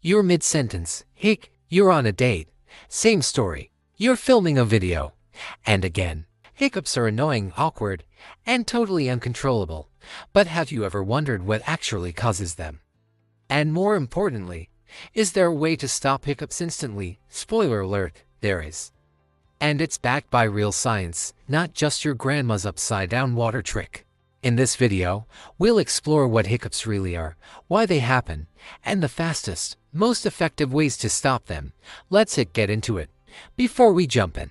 You're mid-sentence. You're on a date. Same story. You're filming a video. And again, hiccups are annoying, awkward, and totally uncontrollable. But have you ever wondered what actually causes them? And more importantly, is there a way to stop hiccups instantly? Spoiler alert, there is. And it's backed by real science, not just your grandma's upside-down water trick. In this video, we'll explore what hiccups really are, why they happen, and the fastest, most effective ways to stop them. Let's get into it. Before we jump in,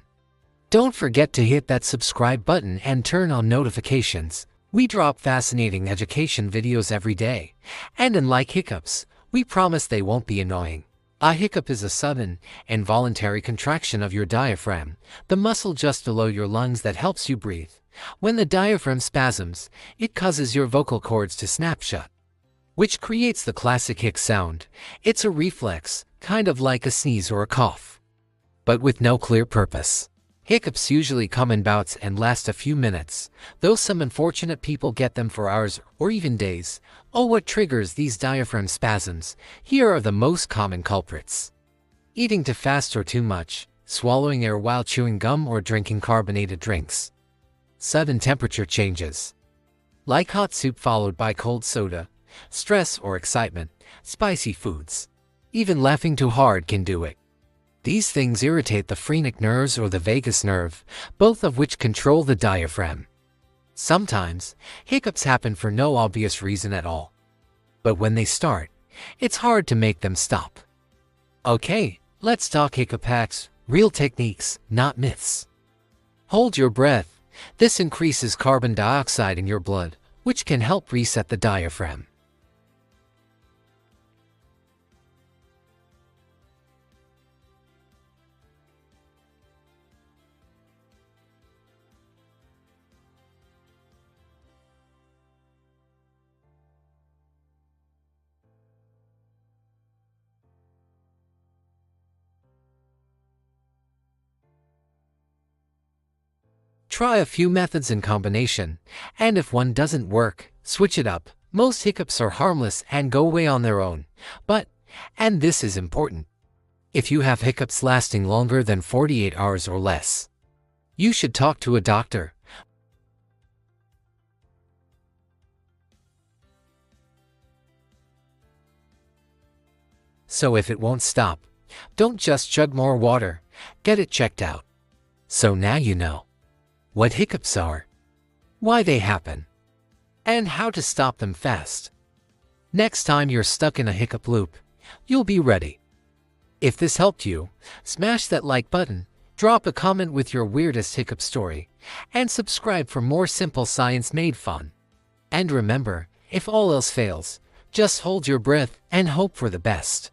don't forget to hit that subscribe button and turn on notifications. We drop fascinating education videos every day. And unlike hiccups, we promise they won't be annoying. A hiccup is a sudden, involuntary contraction of your diaphragm, the muscle just below your lungs that helps you breathe. When the diaphragm spasms, it causes your vocal cords to snap shut, which creates the classic hic sound. It's a reflex, kind of like a sneeze or a cough, but with no clear purpose. Hiccups usually come in bouts and last a few minutes, though some unfortunate people get them for hours or even days. Oh, what triggers these diaphragm spasms? Here are the most common culprits: eating too fast or too much, swallowing air while chewing gum or drinking carbonated drinks, sudden temperature changes, like hot soup followed by cold soda, stress or excitement, spicy foods. Even laughing too hard can do it. These things irritate the phrenic nerves or the vagus nerve, both of which control the diaphragm. Sometimes, hiccups happen for no obvious reason at all. But when they start, it's hard to make them stop. Okay, let's talk hiccup hacks, real techniques, not myths. Hold your breath. This increases carbon dioxide in your blood, which can help reset the diaphragm. Try a few methods in combination, and if one doesn't work, switch it up. Most hiccups are harmless and go away on their own. But, and this is important, if you have hiccups lasting longer than 48 hours or less, you should talk to a doctor. So if it won't stop, don't just chug more water, get it checked out. So now you know what hiccups are, why they happen, and how to stop them fast. Next time you're stuck in a hiccup loop, you'll be ready. If this helped you, smash that like button, drop a comment with your weirdest hiccup story, and subscribe for more simple science made fun. And remember, if all else fails, just hold your breath and hope for the best.